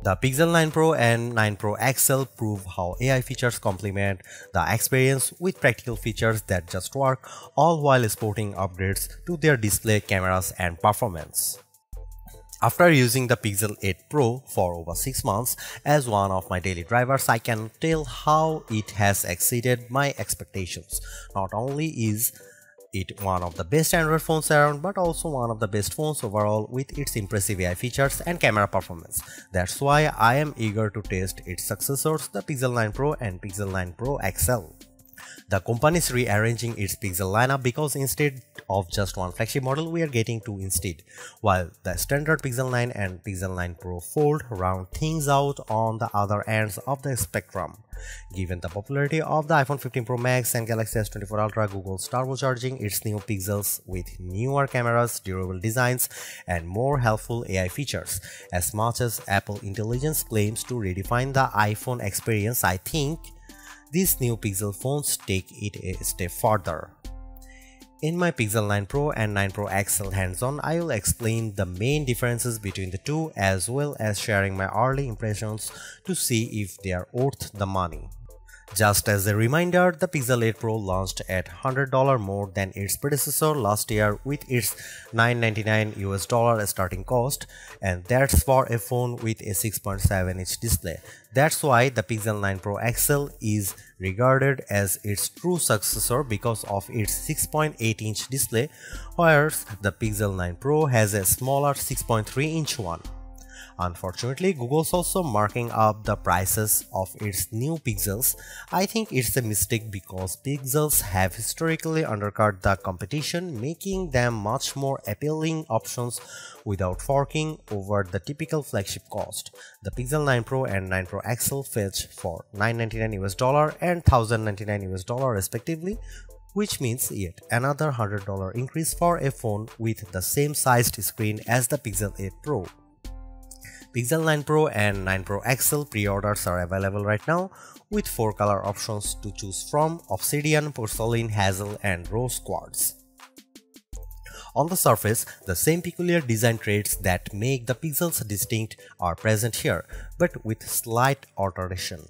The Pixel 9 Pro and 9 Pro XL prove how AI features complement the experience with practical features that just work, all while sporting upgrades to their display, cameras, and performance. After using the Pixel 8 Pro for over 6 months as one of my daily drivers, I can tell how it has exceeded my expectations. Not only is it one of the best Android phones around, but also one of the best phones overall with its impressive AI features and camera performance. That's why I am eager to test its successors, the Pixel 9 Pro and Pixel 9 Pro XL. The company is rearranging its Pixel lineup because instead of just one flagship model, we are getting two instead, while the standard Pixel 9 and Pixel 9 Pro Fold round things out on the other ends of the spectrum. Given the popularity of the iPhone 15 Pro Max and Galaxy S24 Ultra, Google is turbocharging its new Pixels with newer cameras, durable designs, and more helpful AI features. As much as Apple Intelligence claims to redefine the iPhone experience, I think these new Pixel phones take it a step further. In my Pixel 9 Pro and 9 Pro XL hands-on, I will explain the main differences between the two as well as sharing my early impressions to see if they are worth the money. Just as a reminder, the Pixel 8 Pro launched at $100 more than its predecessor last year with its $999 starting cost, and that's for a phone with a 6.7-inch display. That's why the Pixel 9 Pro XL is regarded as its true successor because of its 6.8-inch display, whereas the Pixel 9 Pro has a smaller 6.3-inch one. Unfortunately, Google's also marking up the prices of its new Pixels. I think it's a mistake because Pixels have historically undercut the competition, making them much more appealing options without forking over the typical flagship cost. The Pixel 9 Pro and 9 Pro XL fetch for $999 and $1,099 respectively, which means yet another $100 increase for a phone with the same sized screen as the Pixel 8 Pro. Pixel 9 Pro and 9 Pro XL pre-orders are available right now with 4 color options to choose from: Obsidian, Porcelain, Hazel, and Rose Quartz. On the surface, the same peculiar design traits that make the Pixels distinct are present here, but with slight alteration.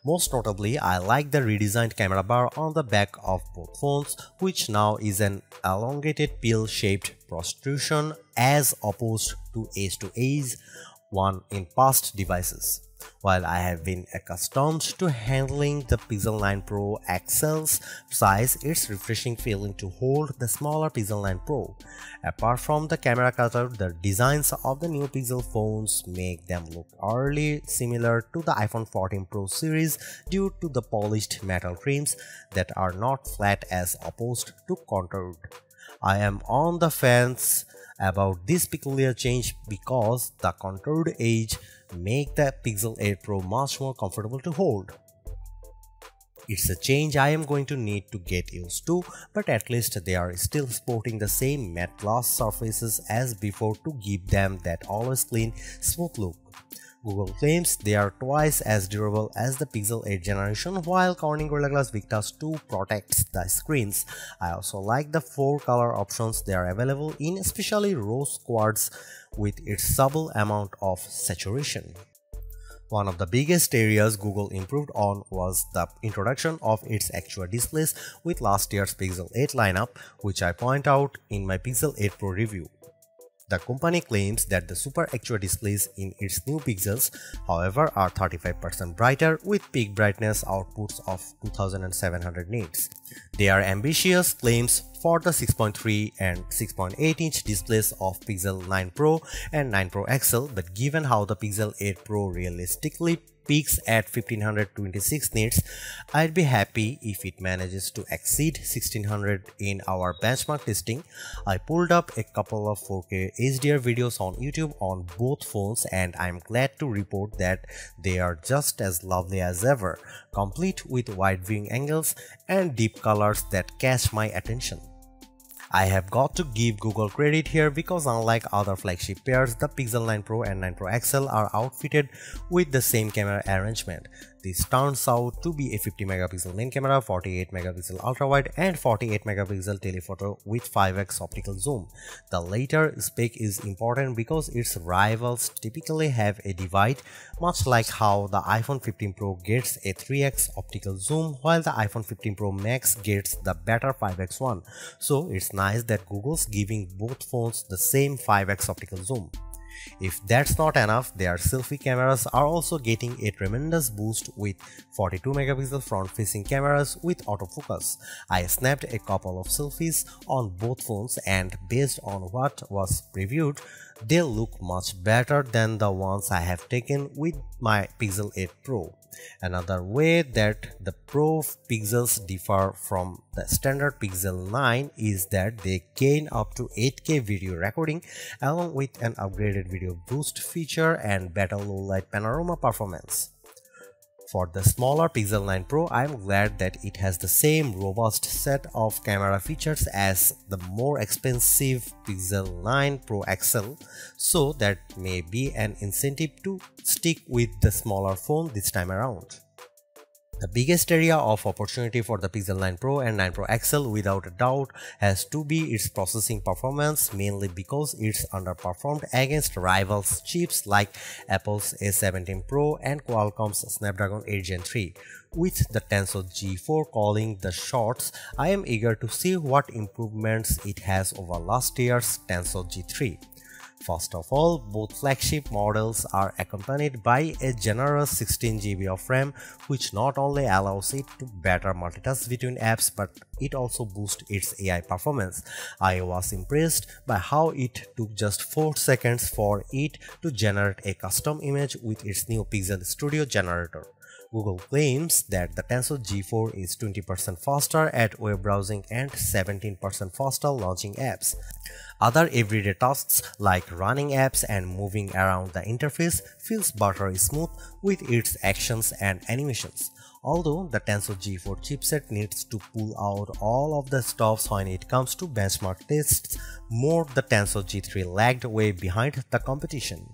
Most notably, I like the redesigned camera bar on the back of both phones, which now is an elongated pill-shaped protrusion as opposed to edge-to-edge one in past devices. While I have been accustomed to handling the Pixel 9 Pro XL's size, it's refreshing feeling to hold the smaller Pixel 9 Pro. Apart from the camera cutout, the designs of the new Pixel phones make them look eerily similar to the iPhone 14 Pro series due to the polished metal trims that are not flat as opposed to contoured. I am on the fence about this peculiar change because the contoured edge make the Pixel 8 Pro much more comfortable to hold. It's a change I am going to need to get used to, but at least they are still sporting the same matte gloss surfaces as before to give them that always clean, smooth look. Google claims they are twice as durable as the Pixel 8 generation, while Corning Gorilla Glass Victus 2 protects the screens. I also like the 4 color options they are available in, especially Rose Quartz with its subtle amount of saturation. One of the biggest areas Google improved on was the introduction of its actual displays with last year's Pixel 8 lineup, which I point out in my Pixel 8 Pro review. The company claims that the Super Actual displays in its new Pixels, however, are 35% brighter with peak brightness outputs of 2700 nits. They are ambitious claims for the 6.3 and 6.8-inch displays of Pixel 9 Pro and 9 Pro XL, but given how the Pixel 8 Pro realistically peaks at 1526 nits, I'd be happy if it manages to exceed 1600 in our benchmark testing. I pulled up a couple of 4K HDR videos on YouTube on both phones, and I'm glad to report that they are just as lovely as ever, complete with wide viewing angles and deep colors that catch my attention. I have got to give Google credit here because unlike other flagship pairs, the Pixel 9 Pro and 9 Pro XL are outfitted with the same camera arrangement. This turns out to be a 50 megapixel main camera, 48 megapixel ultra-wide and 48 megapixel telephoto with 5x optical zoom. The latter spec is important because its rivals typically have a divide, much like how the iPhone 15 Pro gets a 3x optical zoom while the iPhone 15 Pro Max gets the better 5x one. So it's nice that Google's giving both phones the same 5x optical zoom. If that's not enough, their selfie cameras are also getting a tremendous boost with 42 megapixel front-facing cameras with autofocus. I snapped a couple of selfies on both phones and based on what was previewed, they look much better than the ones I have taken with my Pixel 8 Pro. Another way that the Pro pixels differ from the standard Pixel 9 is that they gain up to 8K video recording along with an upgraded video boost feature and better low-light panorama performance. For the smaller Pixel 9 Pro, I am glad that it has the same robust set of camera features as the more expensive Pixel 9 Pro XL, so that may be an incentive to stick with the smaller phone this time around. The biggest area of opportunity for the Pixel 9 Pro and 9 Pro XL without a doubt has to be its processing performance, mainly because it's underperformed against rivals chips like Apple's A17 Pro and Qualcomm's Snapdragon 8 Gen 3. With the Tensor G4 calling the shots, I am eager to see what improvements it has over last year's Tensor G3. First of all, both flagship models are accompanied by a generous 16 GB of RAM, which not only allows it to better multitask between apps, but it also boosts its AI performance. I was impressed by how it took just 4 seconds for it to generate a custom image with its new Pixel Studio generator. Google claims that the Tensor G4 is 20% faster at web browsing and 17% faster launching apps. Other everyday tasks like running apps and moving around the interface feels buttery smooth with its actions and animations. Although the Tensor G4 chipset needs to pull out all of the stops when it comes to benchmark tests, the Tensor G3 lagged way behind the competition.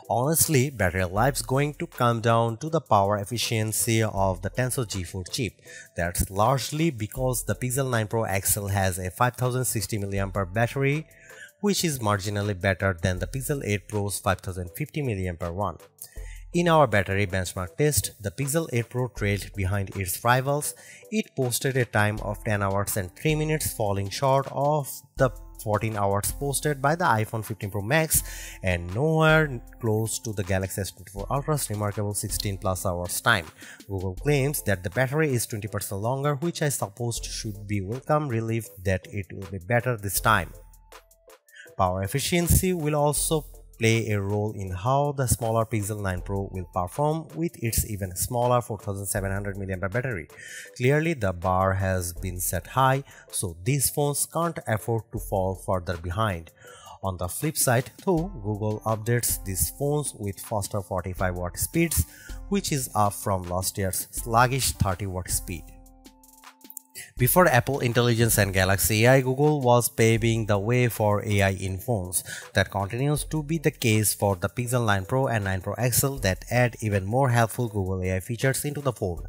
Honestly, battery life's going to come down to the power efficiency of the Tensor G4 chip. That's largely because the Pixel 9 Pro XL has a 5060 mAh battery, which is marginally better than the Pixel 8 Pro's 5050 mAh one. In our battery benchmark test, the Pixel 8 Pro trailed behind its rivals. It posted a time of 10 hours and 3 minutes, falling short of the 14 hours posted by the iPhone 15 Pro Max and nowhere close to the Galaxy S24 Ultra's remarkable 16+ hours time. Google claims that the battery is 20% longer, which I supposed should be welcome relief that it will be better this time. Power efficiency will also play a role in how the smaller Pixel 9 Pro will perform with its even smaller 4700 mAh battery. Clearly, the bar has been set high, so these phones can't afford to fall further behind. On the flip side, though, Google updates these phones with faster 45-watt speeds, which is up from last year's sluggish 30-watt speed. Before Apple Intelligence and Galaxy AI, Google was paving the way for AI in phones. That continues to be the case for the Pixel 9 Pro and 9 Pro XL that add even more helpful Google AI features into the phone.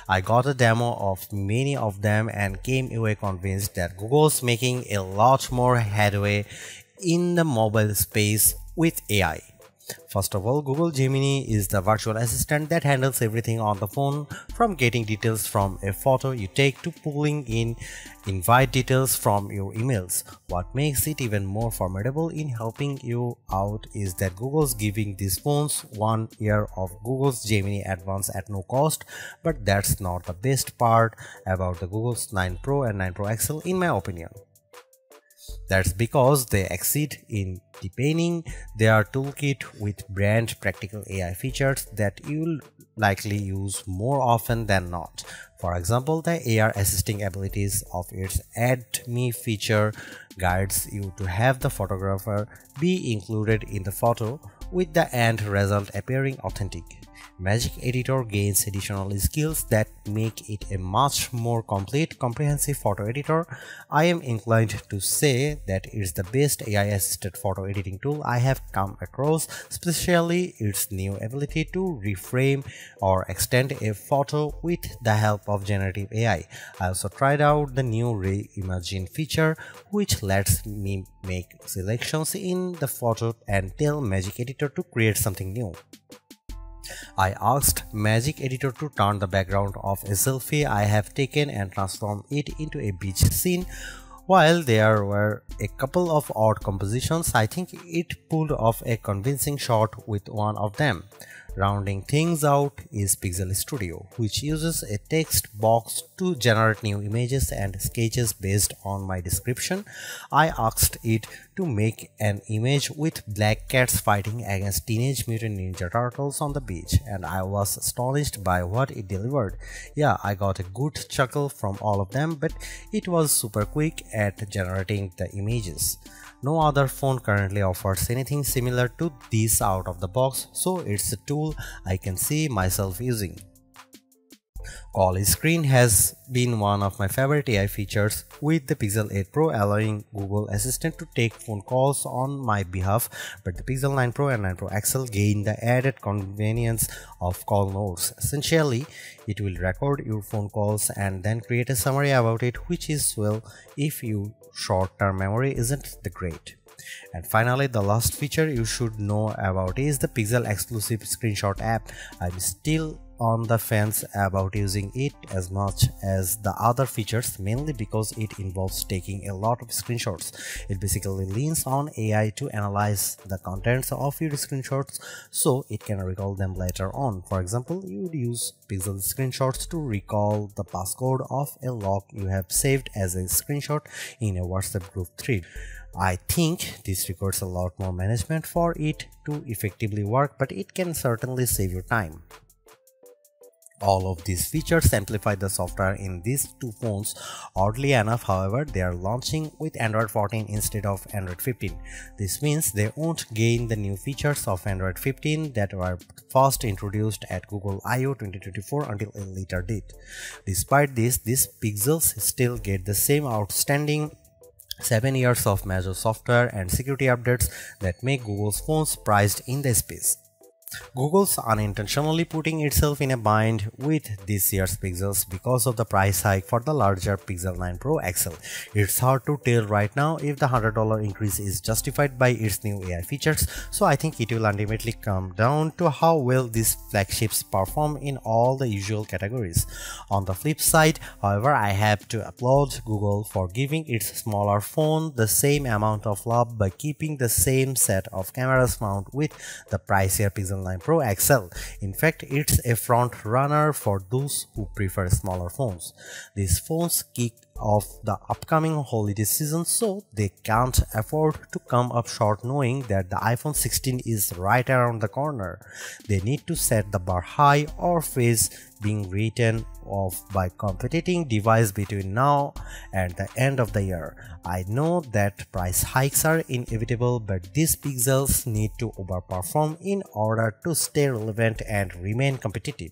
I got a demo of many of them and came away convinced that Google's making a lot more headway in the mobile space with AI. First of all, Google Gemini is the virtual assistant that handles everything on the phone, from getting details from a photo you take to pulling in invite details from your emails. What makes it even more formidable in helping you out is that Google's giving these phones 1 year of Google's Gemini Advanced at no cost, but that's not the best part about the Google's 9 Pro and 9 Pro XL in my opinion. That's because they exceed in deepening their toolkit with brand practical AI features that you'll likely use more often than not. For example, the AR assisting abilities of its Add Me feature guides you to have the photographer be included in the photo with the end result appearing authentic. Magic Editor gains additional skills that make it a much more complete, comprehensive photo editor. I am inclined to say that it's the best AI-assisted photo editing tool I have come across, especially its new ability to reframe or extend a photo with the help of generative AI. I also tried out the new Reimagine feature, which lets me make selections in the photo and tell Magic Editor to create something new. I asked Magic Editor to turn the background of a selfie I have taken and transform it into a beach scene. While there were a couple of odd compositions, I think it pulled off a convincing shot with one of them. Rounding things out is Pixel Studio, which uses a text box to generate new images and sketches based on my description. I asked it to make an image with black cats fighting against Teenage Mutant Ninja Turtles on the beach, and I was astonished by what it delivered. Yeah, I got a good chuckle from all of them, but it was super quick at generating the images. No other phone currently offers anything similar to this out of the box, so it's a tool I can see myself using. Call screen has been one of my favorite AI features, with the Pixel 8 Pro allowing Google Assistant to take phone calls on my behalf, but the Pixel 9 Pro and 9 Pro XL gain the added convenience of call notes. Essentially, it will record your phone calls and then create a summary about it, which is well if your short-term memory isn't that great. And finally, the last feature you should know about is the Pixel exclusive screenshot app. I'm still on the fence about using it as much as the other features, mainly because it involves taking a lot of screenshots. It basically leans on AI to analyze the contents of your screenshots so it can recall them later on. For example, you would use Pixel screenshots to recall the passcode of a log you have saved as a screenshot in a WhatsApp group thread. I think this requires a lot more management for it to effectively work, but it can certainly save you time. All of these features amplify the software in these two phones. Oddly enough, however, they are launching with Android 14 instead of Android 15. This means they won't gain the new features of Android 15 that were first introduced at Google I/O 2024 until a later date. Despite this, these Pixels still get the same outstanding 7 years of major software and security updates that make Google's phones prized in the space. Google's unintentionally putting itself in a bind with this year's Pixels because of the price hike for the larger Pixel 9 Pro XL. It's hard to tell right now if the $100 increase is justified by its new AI features, so I think it will ultimately come down to how well these flagships perform in all the usual categories. On the flip side, however, I have to applaud Google for giving its smaller phone the same amount of love by keeping the same set of cameras found with the pricier Pixel 9 Pro XL. In fact, it's a front runner for those who prefer smaller phones. These phones kick off the upcoming holiday season, so they can't afford to come up short knowing that the iPhone 16 is right around the corner. They need to set the bar high or face being written off by competing device between now and the end of the year. I know that price hikes are inevitable, but these Pixels need to overperform in order to stay relevant and remain competitive.